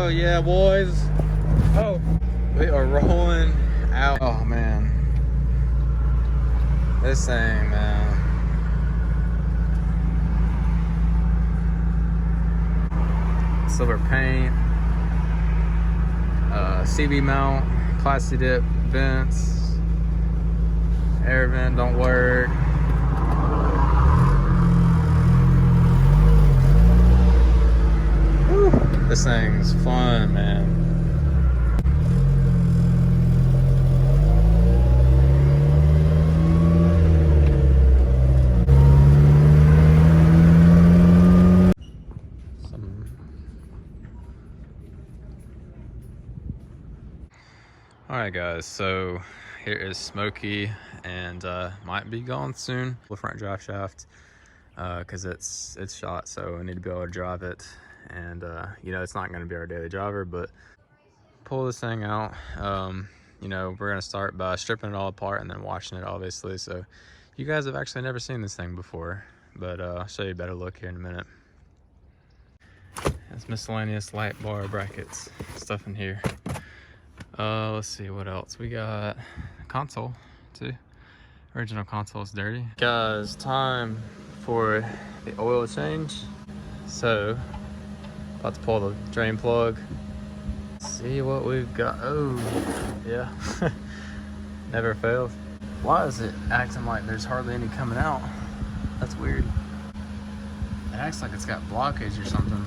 Oh yeah, boys. Oh, we are rolling out. Oh man, this thing, man. Silver paint, CV mount, classy dip vents, air vent don't work. Whew, this thing's fun, man. Alright guys, so here is Smokey, and might be gone soon. The front drive shaft, because it's shot, so I need to be able to drive it. And you know, it's not going to be our daily driver, but pull this thing out. You know, we're going to start by stripping it all apart and then washing it, obviously. So you guys have actually never seen this thing before, but I'll show you a better look here in a minute. It's miscellaneous light bar brackets stuff in here. Let's see what else we got. Console too. Original console is dirty. Guys, time for the oil change. So about to pull the drain plug. See what we've got. Oh yeah. Never fails. Why is it acting like there's hardly any coming out? That's weird. It acts like it's got blockage or something.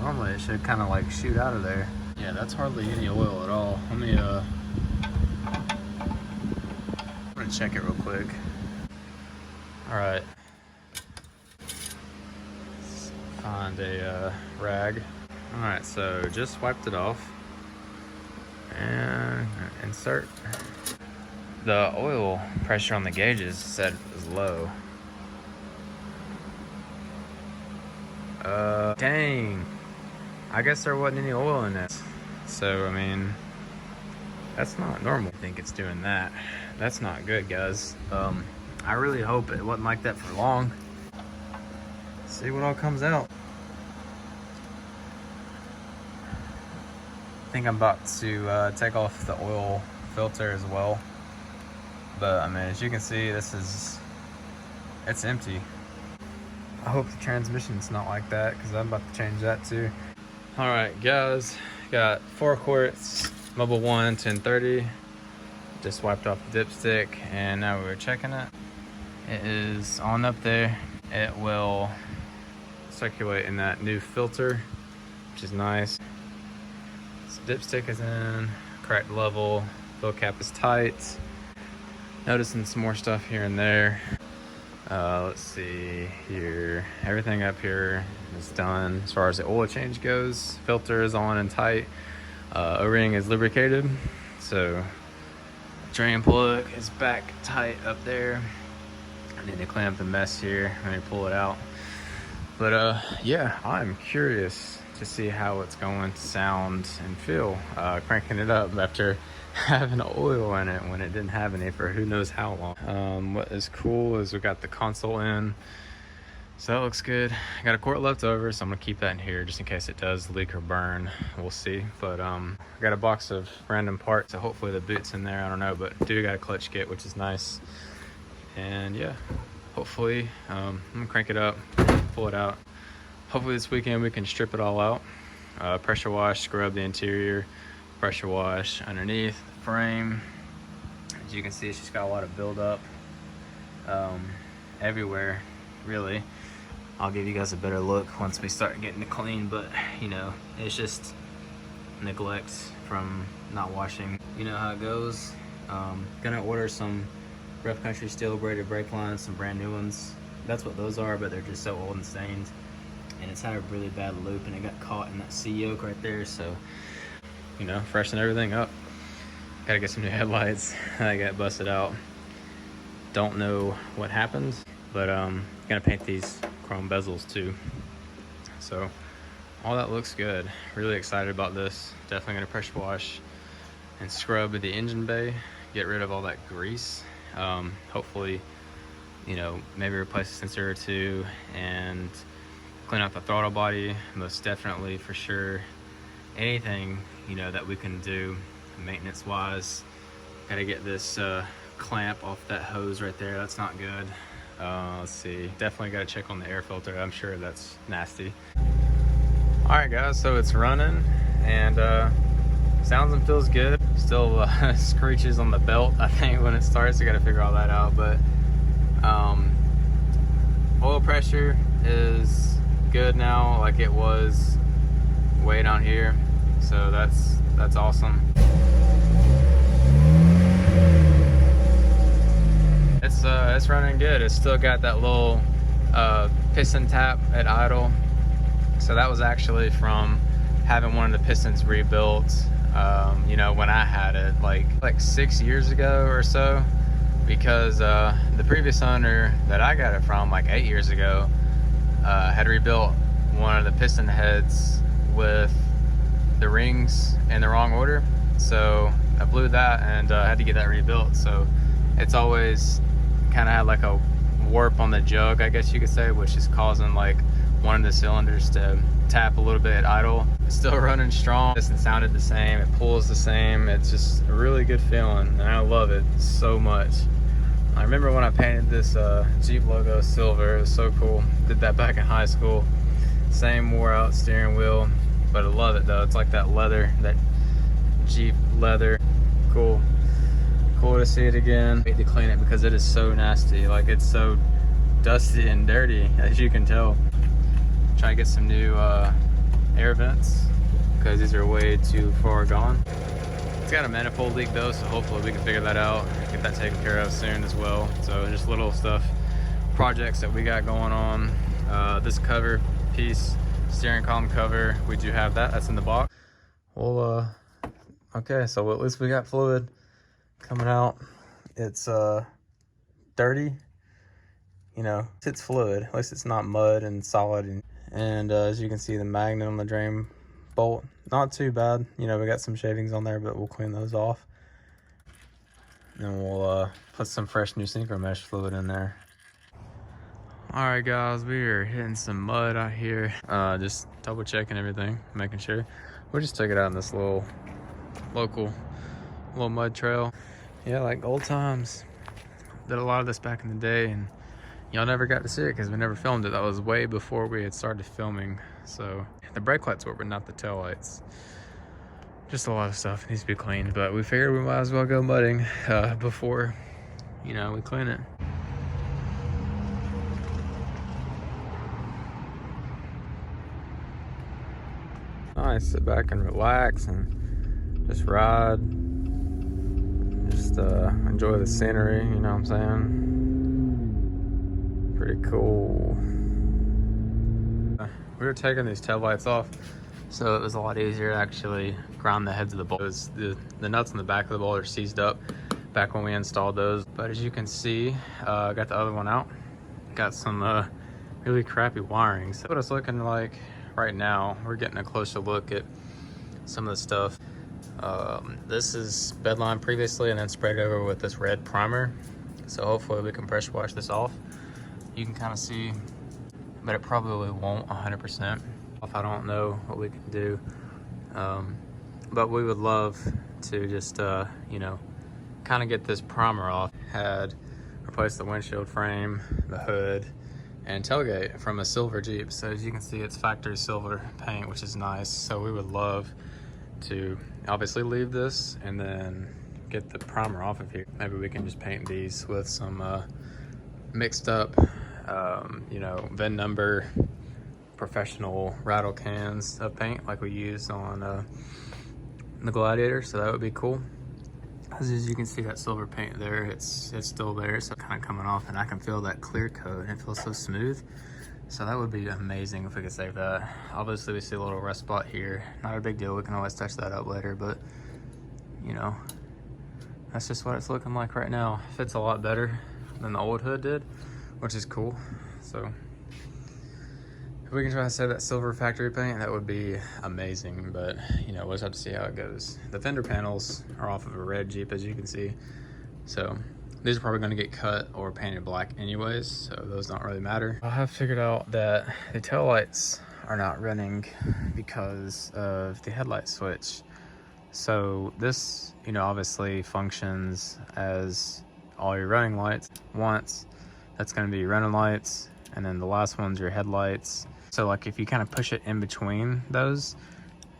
Normally it should kind of like shoot out of there. Yeah, that's hardly any oil at all. Let me I'm gonna check it real quick. All right. Let's find a rag. All right, so just wiped it off and insert. The oil pressure on the gauges said it was low. Dang. I guess there wasn't any oil in it. So, I mean, that's not normal. I think it's doing that. That's not good, guys. I really hope it wasn't like that for long. See what all comes out. I think I'm about to take off the oil filter as well. But, I mean, as you can see, it's empty. I hope the transmission's not like that, because I'm about to change that too. All right, guys, got 4 quarts, Mobil 1, 1030. Just wiped off the dipstick, and now we're checking it. It is on up there. It will circulate in that new filter, which is nice. So dipstick is in, correct level, fill cap is tight. Noticing some more stuff here and there. Let's see here. Everything up here is done as far as the oil change goes. Filter is on and tight. O-ring is lubricated. So drain plug is back tight up there. I need to clean up the mess here. Let me pull it out. But yeah, I'm curious to see how it's going to sound and feel cranking it up after having oil in it when it didn't have any for who knows how long. What is cool is we got the console in, so that looks good. I got a quart left over, so I'm gonna keep that in here just in case it does leak or burn. We'll see. But I got a box of random parts, so hopefully the boot's in there. I don't know, but do got a clutch kit, which is nice. And yeah, hopefully I'm gonna crank it up, pull it out. Hopefully this weekend we can strip it all out, pressure wash, scrub the interior, pressure wash underneath the frame. As you can see, it's just got a lot of buildup everywhere, really. I'll give you guys a better look once we start getting it clean, but you know, it's just neglect from not washing. You know how it goes. Gonna order some Rough Country steel braided brake lines, some brand new ones. That's what those are, but they're just so old and stained. And it's had a really bad loop, and it got caught in that C-yoke right there, so you know, freshen everything up. Gotta get some new headlights. I got busted out. Don't know what happened, but gonna paint these chrome bezels too. So all that looks good. Really excited about this. Definitely gonna pressure wash and scrub the engine bay, get rid of all that grease. Hopefully, you know, maybe replace a sensor or two, and clean out the throttle body, most definitely, for sure. Anything, you know, that we can do maintenance wise. Gotta get this clamp off that hose right there. That's not good. Let's see, definitely gotta check on the air filter. I'm sure that's nasty. All right guys, so it's running and sounds and feels good. Still screeches on the belt, I think, when it starts. I gotta figure all that out, but oil pressure is good now, like it was way down here. So that's awesome. It's running good. It's still got that little piston tap at idle. So that was actually from having one of the pistons rebuilt, you know, when I had it like 6 years ago or so, because the previous owner that I got it from like 8 years ago had rebuilt one of the piston heads with the rings in the wrong order. So I blew that and had to get that rebuilt. So it's always kind of had like a warp on the jug, I guess you could say, which is causing like one of the cylinders to tap a little bit at idle. It's still running strong. It sounded the same. It pulls the same. It's just a really good feeling, and I love it so much. I remember when I painted this Jeep logo silver. It was so cool. Did that back in high school. Same wore out steering wheel, but I love it though. It's like that leather, that Jeep leather. Cool. Cool to see it again. I hate to clean it because it is so nasty. Like, it's so dusty and dirty, as you can tell. Try to get some new air vents because these are way too far gone. It's got a manifold leak though, so hopefully we can figure that out, get that taken care of soon as well. So just little stuff, projects that we got going on. This cover piece, steering column cover, we do have that. That's in the box. Well, okay, so at least we got fluid coming out. It's dirty, you know, it's fluid. At least it's not mud and solid. And as you can see, the magnet on the drain bolt, not too bad. You know, we got some shavings on there, but we'll clean those off. And we'll put some fresh new synchro mesh fluid in there. All right guys, we are hitting some mud out here. Just double checking everything, making sure. We just took it out in this little local mud trail. Yeah, like old times. Did a lot of this back in the day, and y'all never got to see it because we never filmed it. That was way before we had started filming. So the brake lights were, but not the tail lights. Just a lot of stuff needs to be cleaned, but we figured we might as well go mudding before, you know, we clean it. Nice, sit back and relax and just ride. Just enjoy the scenery, you know what I'm saying? Pretty cool. We were taking these tail lights off, so it was a lot easier to actually grind the heads of the bolts. The nuts in the back of the bolt are seized up back when we installed those. But as you can see, I got the other one out. Got some really crappy wiring. So what it's looking like right now, we're getting a closer look at some of the stuff. This is bedline previously and then sprayed over with this red primer. So hopefully we can pressure wash this off. You can kind of see, but it probably won't 100%. I don't know what we can do. But we would love to just, you know, kind of get this primer off. Had replaced the windshield frame, the hood, and tailgate from a silver Jeep. So as you can see, it's factory silver paint, which is nice. So we would love to obviously leave this and then get the primer off of here. Maybe we can just paint these with some mixed up, you know, VIN number, professional rattle cans of paint like we use on the Gladiator. So that would be cool. As you can see, that silver paint there, it's still there, so kind of coming off, and I can feel that clear coat and it feels so smooth. So that would be amazing if we could save that. Obviously we see a little rust spot here, not a big deal, we can always touch that up later, but you know, that's just what it's looking like right now. Fits a lot better than the old hood did, which is cool. So if we can try to save that silver factory paint, that would be amazing, but you know, we'll just have to see how it goes. The fender panels are off of a red Jeep, as you can see, so These are probably going to get cut or painted black anyways, so those don't really matter. I have figured out that the taillights are not running because of the headlight switch. So this, you know, obviously functions as all your running lights. Once, that's going to be your running lights, and then the last one's your headlights. So like if you kind of push it in between those,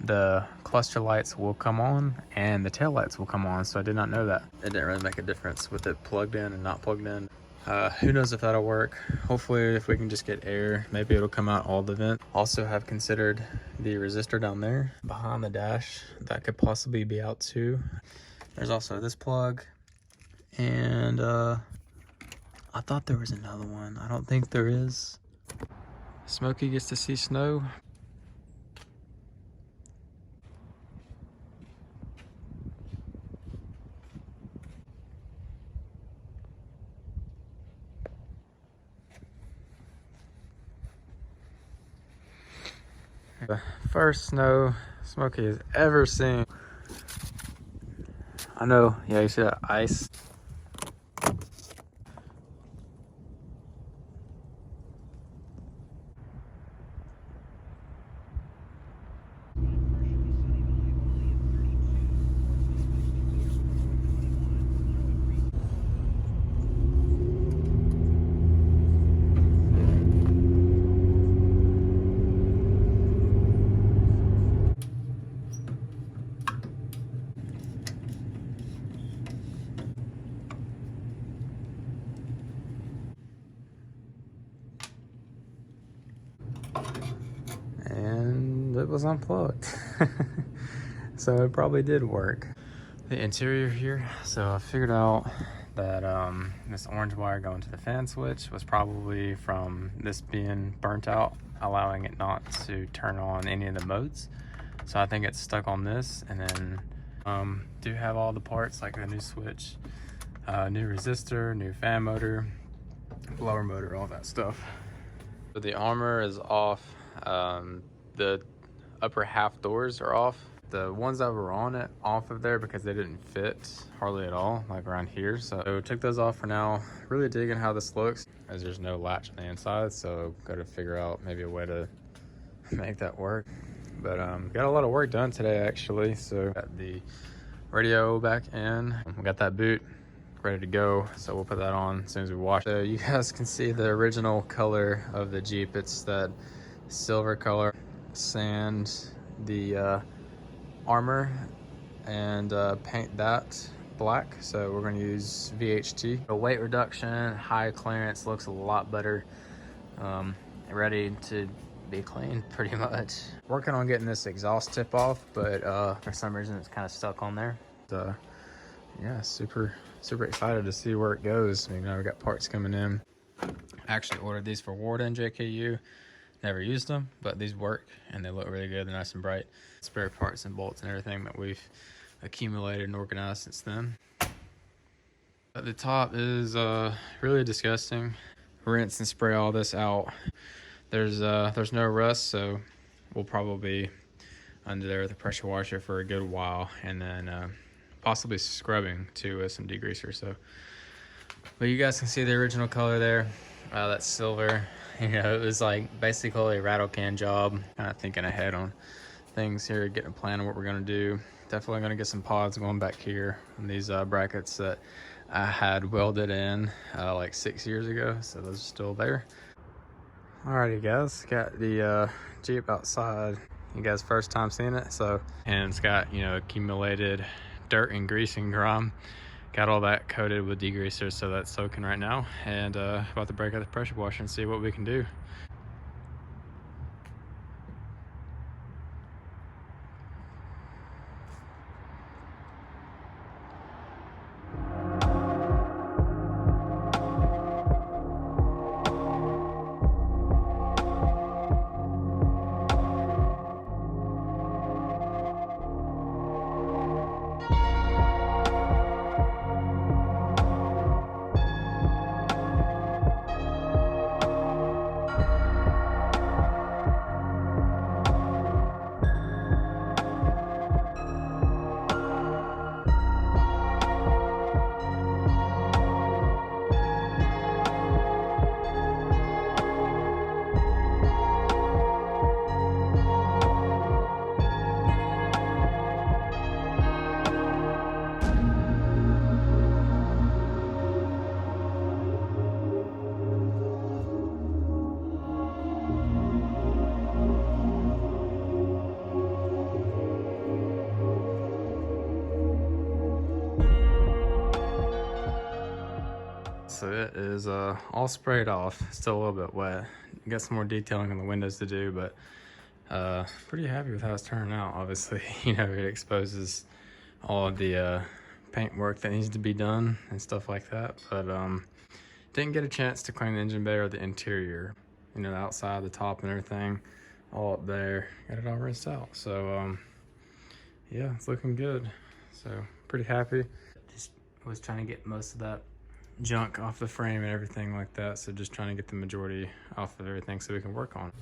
the cluster lights will come on and the tail lights will come on. So I did not know that. It didn't really make a difference with it plugged in and not plugged in. Who knows if that'll work. Hopefully if we can just get air, maybe it'll come out all the vent. Also have considered the resistor down there behind the dash. That could possibly be out too. There's also this plug, and I thought there was another one. I don't think there is. Smokey gets to see snow. The first snow Smokey has ever seen. I know, yeah, you see that ice? And it was unplugged. So it probably did work. The interior here, so I figured out that this orange wire going to the fan switch was probably from this being burnt out, allowing it not to turn on any of the modes. So I think it's stuck on this, and then do have all the parts like a new switch, new resistor, new fan motor, blower motor, all that stuff. So the armor is off. The upper half doors are off. The ones that were on it off of there because they didn't fit hardly at all, like around here. So took those off for now. Really digging how this looks, as there's no latch on the inside. So got to figure out maybe a way to make that work. But got a lot of work done today actually. So got the radio back in. We got that boot ready to go, so we'll put that on as soon as we wash it. So you guys can see the original color of the Jeep. It's that silver color. Sand the armor and paint that black. So we're going to use VHT. The weight reduction, high clearance, looks a lot better. Ready to be clean pretty much. Working on getting this exhaust tip off, but for some reason it's kind of stuck on there. Yeah, super excited to see where it goes. You know, we got parts coming in. I actually ordered these for Warden JKU. Never used them, but these work and they look really good. They're nice and bright. Spare parts and bolts and everything that we've accumulated and organized since then. But the top is really disgusting. Rinse and spray all this out. There's no rust, so we'll probably be under there with a pressure washer for a good while, and then possibly scrubbing too with some degreaser. So, but you guys can see the original color there. That's silver. You know, it was like basically a rattle can job. Kind of thinking ahead on things here, getting a plan on what we're gonna do. Definitely gonna get some pods going back here on these brackets that I had welded in like 6 years ago. So those are still there. Alrighty guys, got the Jeep outside. You guys first time seeing it, so, and it's got, you know, accumulated dirt and grease and grime. Got all that coated with degreaser, so that's soaking right now. And about to break out the pressure washer and see what we can do. So it is all sprayed off, still a little bit wet. Got some more detailing on the windows to do, but pretty happy with how it's turning out. Obviously, you know, it exposes all of the paint work that needs to be done and stuff like that, but didn't get a chance to clean the engine bay or the interior, you know, the outside, the top and everything, all up there. Got it all rinsed out, so yeah, it's looking good. So pretty happy. Just was trying to get most of that junk off the frame and everything like that, so just trying to get the majority off of everything so we can work on it.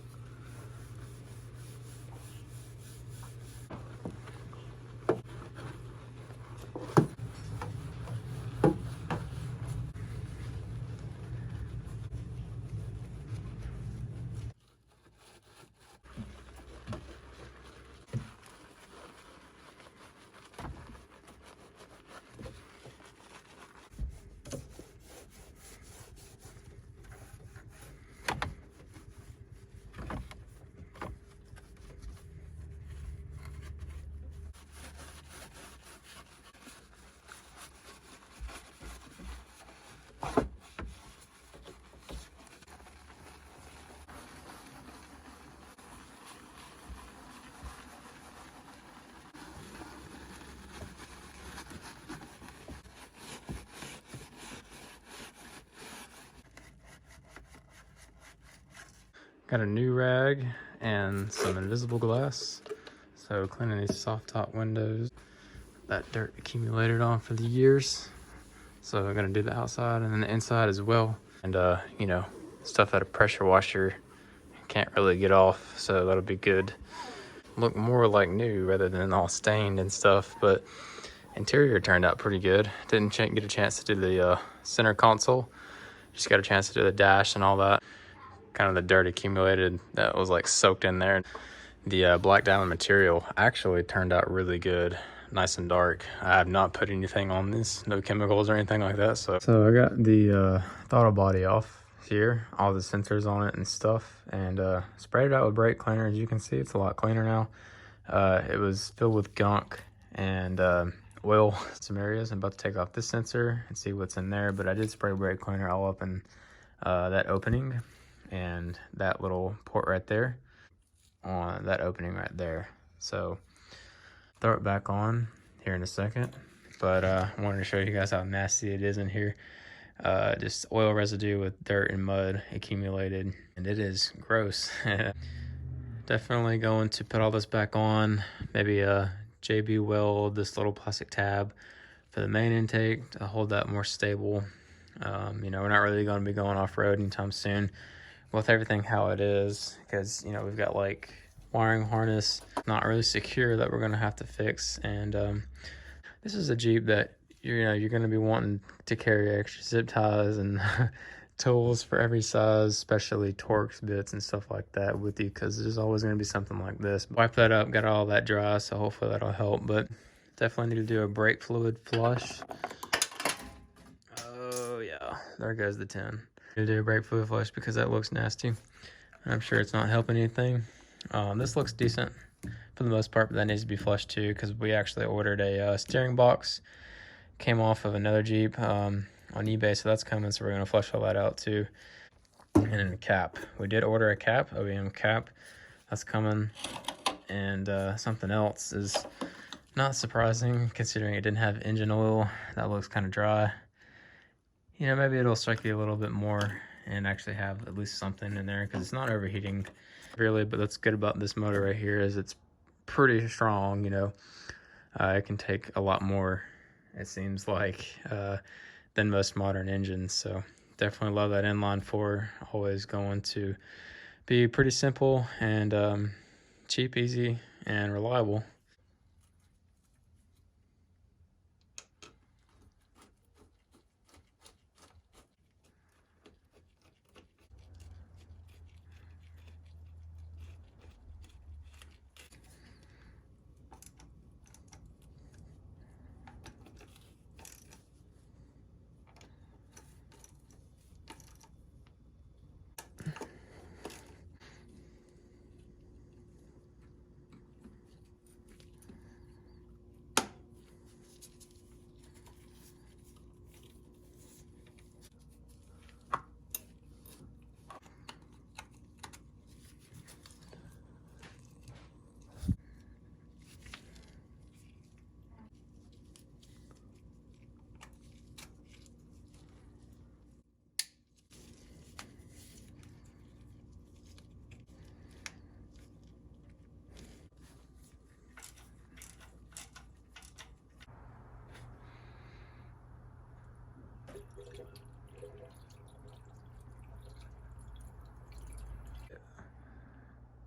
Got a new rag and some invisible glass. So cleaning these soft top windows. That dirt accumulated on for the years. So I'm gonna do the outside and then the inside as well. And you know, stuff that a pressure washer can't really get off, so that'll be good. Look more like new rather than all stained and stuff, but interior turned out pretty good. Didn't get a chance to do the center console. Just got a chance to do the dash and all that. Kind of the dirt accumulated that was like soaked in there. The black diamond material actually turned out really good, nice and dark. I have not put anything on this, no chemicals or anything like that. So I got the throttle body off here, all the sensors on it and stuff, and sprayed it out with brake cleaner. As you can see, it's a lot cleaner now. It was filled with gunk and oil some areas. I'm about to take off this sensor and see what's in there, but I did spray brake cleaner all up in that opening and that little port right there on that opening right there. So throw it back on here in a second, but I wanted to show you guys how nasty it is in here. Just oil residue with dirt and mud accumulated, and it is gross. Definitely going to put all this back on, maybe a JB weld this little plastic tab for the main intake to hold that more stable. You know, we're not really going to be going off-road anytime soon with everything how it is, because, you know, we've got like wiring harness not really secure that we're going to have to fix. And this is a Jeep that you're going to be wanting to carry extra zip ties and tools for every size, especially Torx bits and stuff like that with you, because there's always going to be something like this. Wipe that up, got all that dry, so hopefully that'll help. But definitely need to do a brake fluid flush. Oh yeah, there goes the 10. To do a brake fluid flush because that looks nasty. I'm sure it's not helping anything. This looks decent for the most part, but that needs to be flushed too, because we actually ordered a steering box. Came off of another Jeep on eBay, so that's coming, so we're going to flush all that out too. And then a cap. We did order a cap, OEM cap. That's coming. And something else is not surprising, considering it didn't have engine oil. That looks kind of dry. You know, maybe it'll strike you a little bit more and actually have at least something in there, because it's not overheating really. But that's good about this motor right here is it's pretty strong, you know. It can take a lot more, it seems like, than most modern engines. So definitely love that inline 4. Always going to be pretty simple and cheap, easy, and reliable.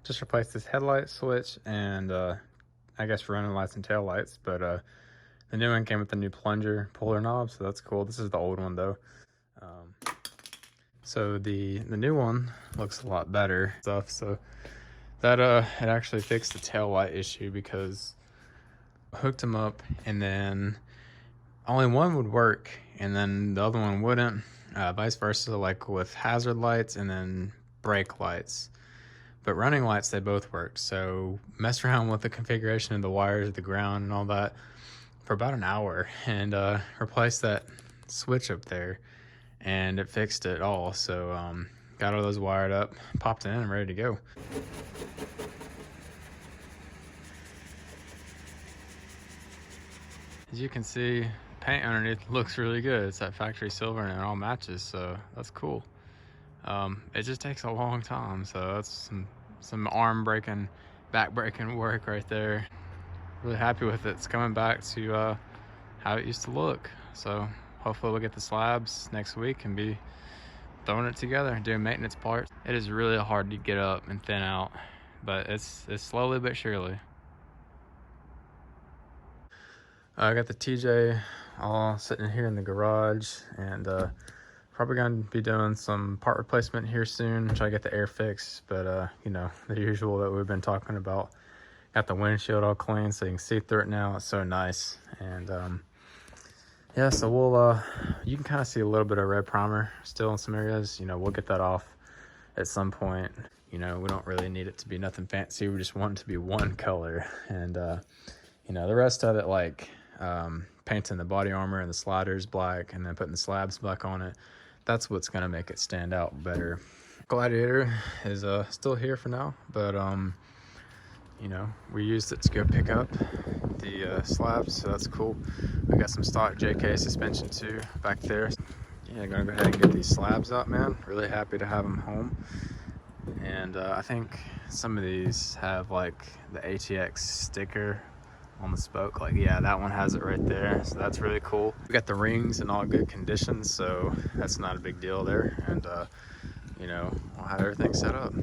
Just replaced this headlight switch and I guess running lights and tail lights, but the new one came with the new plunger puller knob, so that's cool. This is the old one though. So the new one looks a lot better stuff. So that it actually fixed the tail light issue, because I hooked them up and then only one would work and then the other one wouldn't, vice versa, like with hazard lights and then brake lights. But running lights, they both worked. So messed around with the configuration of the wires, the ground and all that for about an hour, and replaced that switch up there, and it fixed it all. So got all those wired up, popped it in and ready to go. As you can see, paint underneath looks really good. It's that factory silver and it all matches, so that's cool. It just takes a long time, so that's some arm breaking, back breaking work right there. Really happy with it. It's coming back to how it used to look. So hopefully we'll get the slabs next week and be throwing it together, doing maintenance parts. It is really hard to get up and thin out, but it's slowly but surely. I got the TJ all sitting here in the garage, and probably gonna be doing some part replacement here soon, try to get the air fixed, but you know, the usual that we've been talking about. Got the windshield all clean so you can see through it now. It's so nice. And yeah, so we'll you can kind of see a little bit of red primer still in some areas. You know, we'll get that off at some point. You know, we don't really need it to be nothing fancy, we just want it to be one color. And you know, the rest of it, like painting the body armor and the sliders black and then putting the slabs black on it, that's what's gonna make it stand out better. Gladiator is still here for now, but you know, we used it to go pick up the slabs, so that's cool. We got some stock JK suspension too back there. Yeah, gonna go ahead and get these slabs out, man. Really happy to have them home. And I think some of these have like the ATX sticker on the spoke. Like, yeah, that one has it right there, so that's really cool. We got the rings in all good conditions, so that's not a big deal there. And you know, we'll have everything set up.